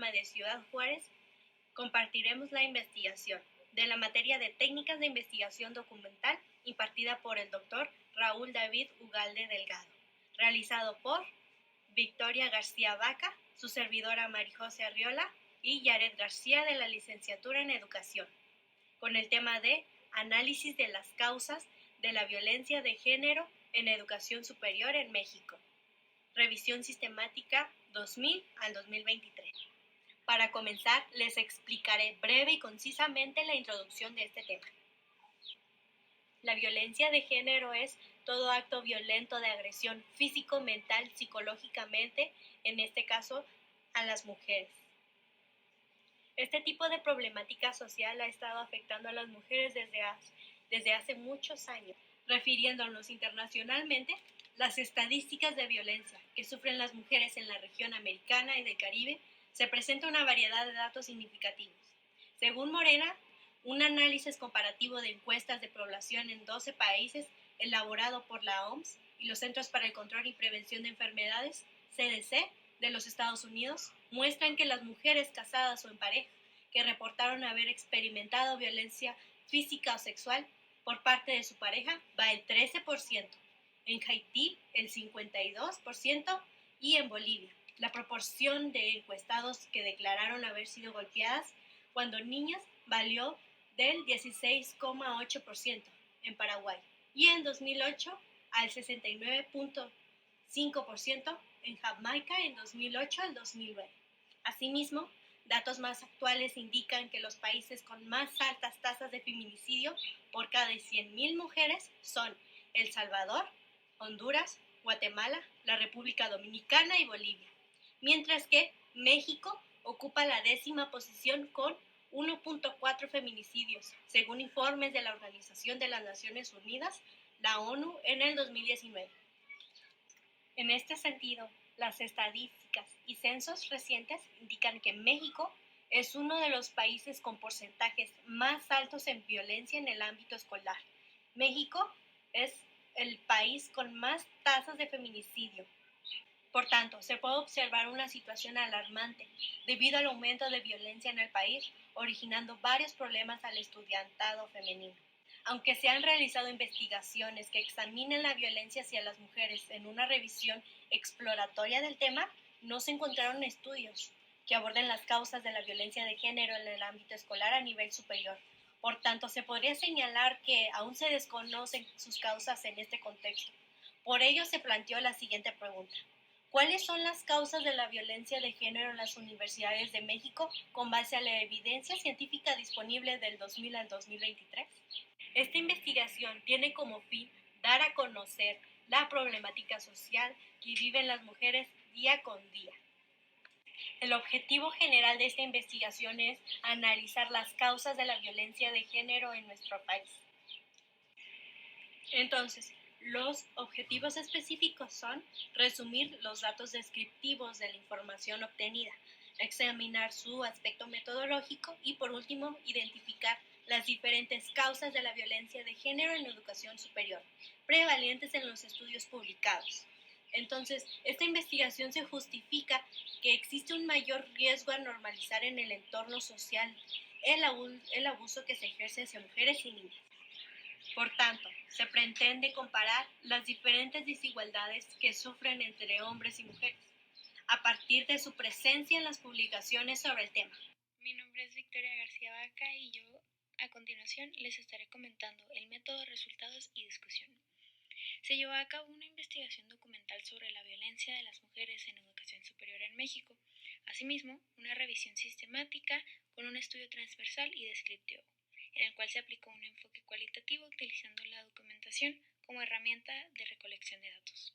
Autónoma de Ciudad Juárez, compartiremos la investigación de la materia de técnicas de investigación documental impartida por el doctor Raúl David Ugalde Delgado, realizado por Victoria García Vaca, su servidora Marijose Arriola y Yaret García de la licenciatura en Educación, con el tema de análisis de las causas de la violencia de género en educación superior en México. Revisión sistemática 2000 al 2023. Para comenzar, les explicaré breve y concisamente la introducción de este tema. La violencia de género es todo acto violento de agresión físico, mental, psicológicamente, en este caso, a las mujeres. Este tipo de problemática social ha estado afectando a las mujeres desde hace muchos años. Refiriéndonos internacionalmente, las estadísticas de violencia que sufren las mujeres en la región americana y del Caribe se presenta una variedad de datos significativos. Según Morena, un análisis comparativo de encuestas de población en 12 países elaborado por la OMS y los Centros para el Control y Prevención de Enfermedades, CDC, de los Estados Unidos, muestran que las mujeres casadas o en pareja que reportaron haber experimentado violencia física o sexual por parte de su pareja va el 13%, en Haití el 52% y en Bolivia la proporción de encuestados que declararon haber sido golpeadas cuando niñas valió del 16,8% en Paraguay y en 2008 al 69,5% en Jamaica en 2008 al 2009. Asimismo, datos más actuales indican que los países con más altas tasas de feminicidio por cada 100.000 mujeres son El Salvador, Honduras, Guatemala, la República Dominicana y Bolivia, mientras que México ocupa la 10ª posición con 1,4 feminicidios, según informes de la Organización de las Naciones Unidas, la ONU, en el 2019. En este sentido, las estadísticas y censos recientes indican que México es uno de los países con porcentajes más altos en violencia en el ámbito escolar. México es el país con más tasas de feminicidio. Por tanto, se puede observar una situación alarmante debido al aumento de violencia en el país, originando varios problemas al estudiantado femenino. Aunque se han realizado investigaciones que examinen la violencia hacia las mujeres en una revisión exploratoria del tema, no se encontraron estudios que aborden las causas de la violencia de género en el ámbito escolar a nivel superior. Por tanto, se podría señalar que aún se desconocen sus causas en este contexto. Por ello, se planteó la siguiente pregunta: ¿cuáles son las causas de la violencia de género en las universidades de México con base a la evidencia científica disponible del 2000 al 2023? Esta investigación tiene como fin dar a conocer la problemática social que viven las mujeres día con día. El objetivo general de esta investigación es analizar las causas de la violencia de género en nuestro país. Entonces, los objetivos específicos son resumir los datos descriptivos de la información obtenida, examinar su aspecto metodológico y, por último, identificar las diferentes causas de la violencia de género en la educación superior, prevalentes en los estudios publicados. Entonces, esta investigación se justifica que existe un mayor riesgo a normalizar en el entorno social el abuso que se ejerce hacia mujeres y niñas. Por tanto, se pretende comparar las diferentes desigualdades que sufren entre hombres y mujeres, a partir de su presencia en las publicaciones sobre el tema. Mi nombre es Victoria García Vaca y yo, a continuación, les estaré comentando el método, resultados y discusión. Se llevó a cabo una investigación documental sobre la violencia de las mujeres en educación superior en México. Asimismo, una revisión sistemática con un estudio transversal y descriptivo, en el cual se aplicó un enfoque cualitativo utilizando la documentación como herramienta de recolección de datos.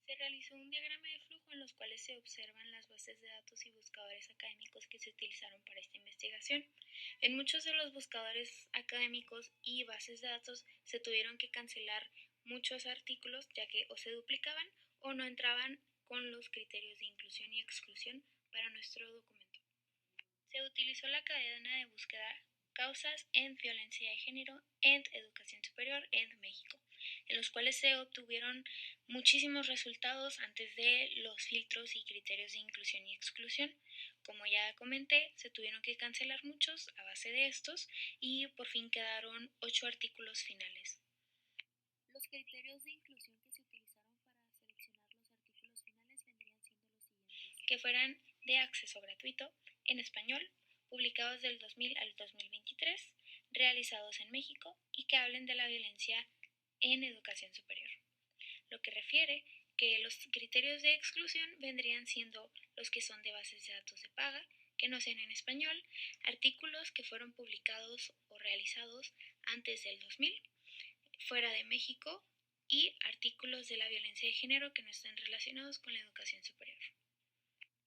Se realizó un diagrama de flujo en los cuales se observan las bases de datos y buscadores académicos que se utilizaron para esta investigación. En muchos de los buscadores académicos y bases de datos se tuvieron que cancelar muchos artículos, ya que o se duplicaban o no entraban con los criterios de inclusión y exclusión para nuestro documento. Se utilizó la cadena de búsqueda Causas en violencia de género en educación superior en México, en los cuales se obtuvieron muchísimos resultados antes de los filtros y criterios de inclusión y exclusión, Como ya comenté, se tuvieron que cancelar muchos a base de estos y por fin quedaron 8 artículos finales. Los criterios de inclusión que se utilizaron para seleccionar los artículos finales vendrían siendo los siguientes: que fueran de acceso gratuito, en español, publicados del 2000 al 2023, realizados en México y que hablen de la violencia en educación superior. Lo que refiere que los criterios de exclusión vendrían siendo los que son de bases de datos de paga, que no sean en español, artículos que fueron publicados o realizados antes del 2000, fuera de México, y artículos de la violencia de género que no estén relacionados con la educación superior.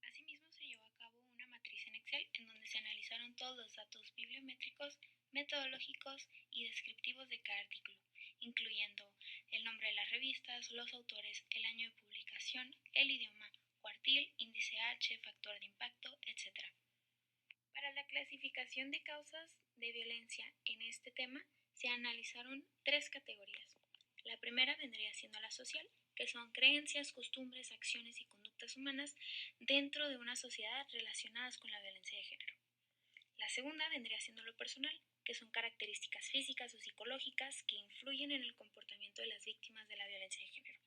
Asimismo, se llevó a cabo una matriz en Excel en donde se analizaron todos los datos bibliométricos, metodológicos y descriptivos de cada artículo, incluyendo el nombre de las revistas, los autores, el año de publicación, el idioma, cuartil, índice H, factor de impacto, etc. Para la clasificación de causas de violencia en este tema, se analizaron 3 categorías. La primera vendría siendo la social, que son creencias, costumbres, acciones y conductas humanas dentro de una sociedad relacionadas con la violencia de género. La segunda vendría siendo lo personal, que son características físicas o psicológicas que influyen en el comportamiento de las víctimas de la violencia de género.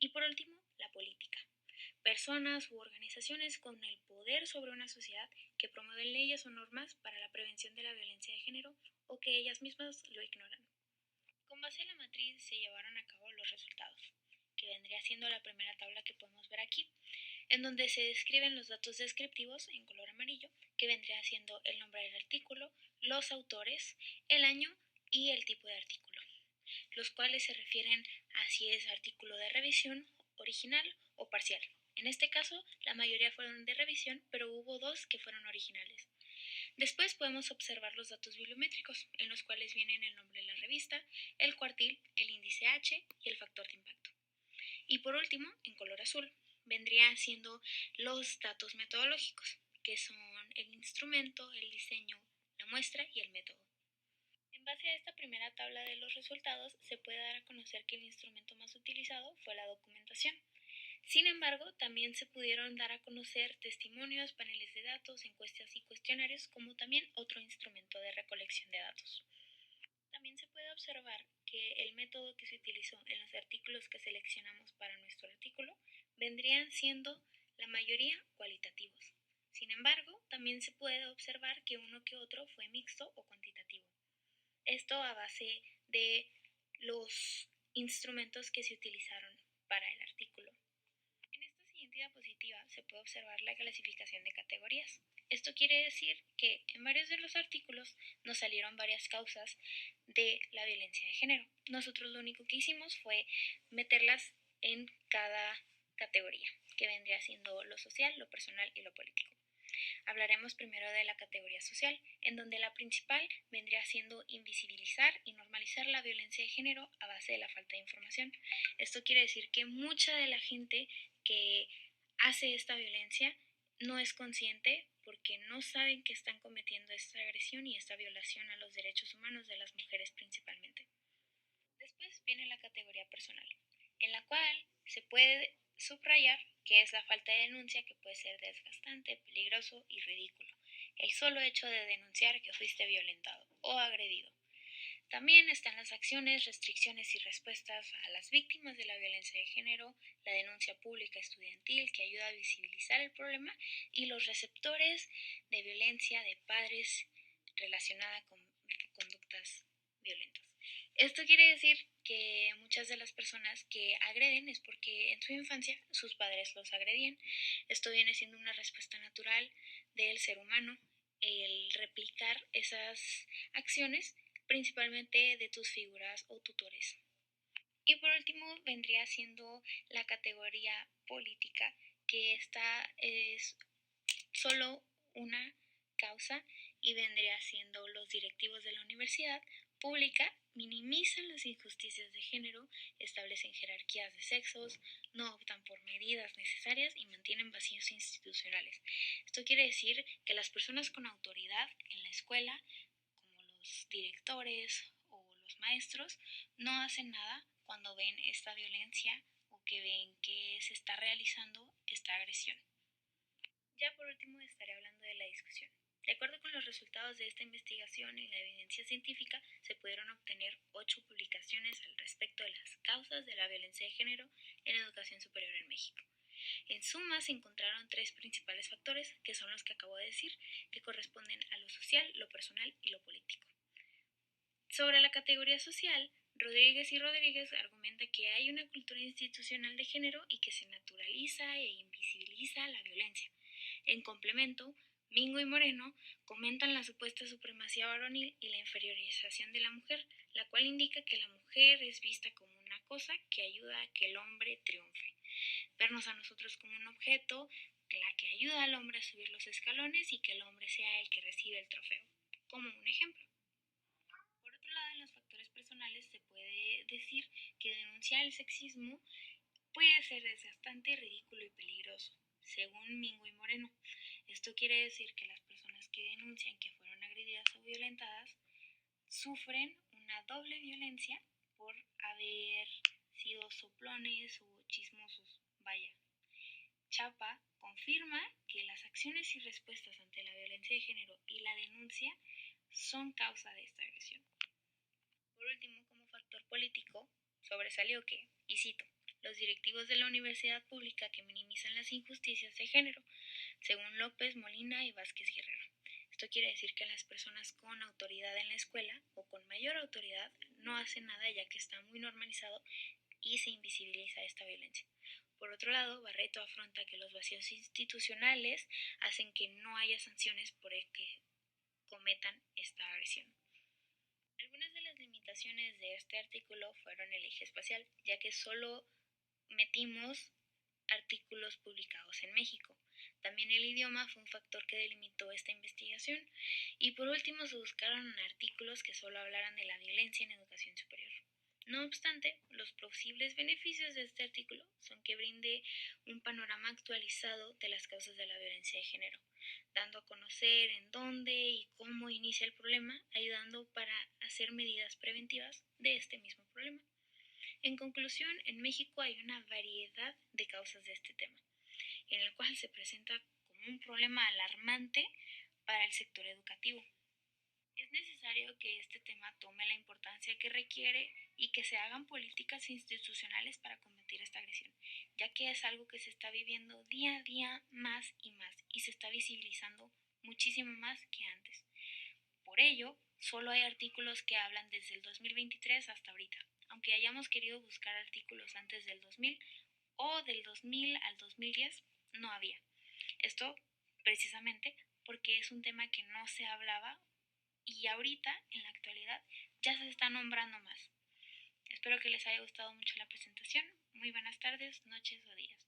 Y por último, la política. Personas u organizaciones con el poder sobre una sociedad que promueven leyes o normas para la prevención de la violencia de género o que ellas mismas lo ignoran. Con base en la matriz se llevaron a cabo los resultados, que vendría siendo la primera tabla que podemos ver aquí, en donde se describen los datos descriptivos en color amarillo, que vendría siendo el nombre del artículo, los autores, el año y el tipo de artículo, los cuales se refieren a si es artículo de revisión, original o parcial. En este caso, la mayoría fueron de revisión, pero hubo 2 que fueron originales. Después podemos observar los datos bibliométricos, en los cuales vienen el nombre de la revista, el cuartil, el índice H y el factor de impacto. Y por último, en color azul, vendrían siendo los datos metodológicos, que son el instrumento, el diseño, la muestra y el método. En base a esta primera tabla de los resultados, se puede dar a conocer que el instrumento más utilizado fue la documentación. Sin embargo, también se pudieron dar a conocer testimonios, paneles de datos, encuestas y cuestionarios, como también otro instrumento de recolección de datos. También se puede observar que el método que se utilizó en los artículos que seleccionamos para nuestro artículo vendrían siendo la mayoría cualitativos. Sin embargo, también se puede observar que uno que otro fue mixto o cuantitativo. Esto a base de los instrumentos que se utilizaron para el artículo. En esta siguiente diapositiva se puede observar la clasificación de categorías. Esto quiere decir que en varios de los artículos nos salieron varias causas de la violencia de género. Nosotros lo único que hicimos fue meterlas en cada categoría, que vendría siendo lo social, lo personal y lo político. Hablaremos primero de la categoría social, en donde la principal vendría siendo invisibilizar y normalizar la violencia de género a base de la falta de información. Esto quiere decir que mucha de la gente que hace esta violencia no es consciente porque no saben que están cometiendo esta agresión y esta violación a los derechos humanos de las mujeres principalmente. Después viene la categoría personal, en la cual se puede subrayar que es la falta de denuncia, que puede ser desgastante, peligroso y ridículo. El solo hecho de denunciar que fuiste violentado o agredido. También están las acciones, restricciones y respuestas a las víctimas de la violencia de género, la denuncia pública estudiantil que ayuda a visibilizar el problema y los receptores de violencia de padres relacionada con conductas violentas. Esto quiere decir que muchas de las personas que agreden es porque en su infancia sus padres los agredían. Esto viene siendo una respuesta natural del ser humano, el replicar esas acciones principalmente de tus figuras o tutores. Y por último vendría siendo la categoría política, que esta es solo una causa y vendría siendo los directivos de la universidad pública minimizan las injusticias de género, establecen jerarquías de sexos, no optan por medidas necesarias y mantienen vacíos institucionales. Esto quiere decir que las personas con autoridad en la escuela, como los directores o los maestros, no hacen nada cuando ven esta violencia o que ven que se está realizando esta agresión. Ya por último estaré hablando de la discusión. De acuerdo con los resultados de esta investigación y la evidencia científica, se pudieron obtener 8 publicaciones al respecto de las causas de la violencia de género en educación superior en México. En suma, se encontraron 3 principales factores, que son los que acabo de decir, que corresponden a lo social, lo personal y lo político. Sobre la categoría social, Rodríguez y Rodríguez argumenta que hay una cultura institucional de género y que se naturaliza e invisibiliza la violencia. En complemento, Mingo y Moreno comentan la supuesta supremacía varonil y la inferiorización de la mujer, la cual indica que la mujer es vista como una cosa que ayuda a que el hombre triunfe. Vernos a nosotros como un objeto, la que ayuda al hombre a subir los escalones y que el hombre sea el que recibe el trofeo, como un ejemplo. Por otro lado, en los factores personales se puede decir que denunciar el sexismo puede ser desgastante, ridículo y peligroso, según Mingo y Moreno. Esto quiere decir que las personas que denuncian que fueron agredidas o violentadas sufren una doble violencia por haber sido soplones o chismosos. Vaya. Chapa confirma que las acciones y respuestas ante la violencia de género y la denuncia son causa de esta agresión. Por último, como factor político, sobresalió que, y cito, los directivos de la universidad pública que minimizan las injusticias de género, según López, Molina y Vázquez Guerrero. Esto quiere decir que las personas con autoridad en la escuela o con mayor autoridad no hacen nada ya que está muy normalizado y se invisibiliza esta violencia. Por otro lado, Barreto afronta que los vacíos institucionales hacen que no haya sanciones por el que cometan esta agresión. Algunas de las limitaciones de este artículo fueron el eje espacial, ya que solo metimos artículos publicados en México. También el idioma fue un factor que delimitó esta investigación. Y por último se buscaron artículos que solo hablaran de la violencia en educación superior. No obstante, los posibles beneficios de este artículo son que brinde un panorama actualizado de las causas de la violencia de género, dando a conocer en dónde y cómo inicia el problema, ayudando para hacer medidas preventivas de este mismo problema. En conclusión, en México hay una variedad de causas de este tema, en el cual se presenta como un problema alarmante para el sector educativo. Es necesario que este tema tome la importancia que requiere y que se hagan políticas institucionales para combatir esta agresión, ya que es algo que se está viviendo día a día más y se está visibilizando muchísimo más que antes. Por ello, solo hay artículos que hablan desde el 2023 hasta ahorita, aunque hayamos querido buscar artículos antes del 2000 o del 2000 al 2010, no había. Esto precisamente porque es un tema que no se hablaba y ahorita, en la actualidad, ya se está nombrando más. Espero que les haya gustado mucho la presentación. Muy buenas tardes, noches o días.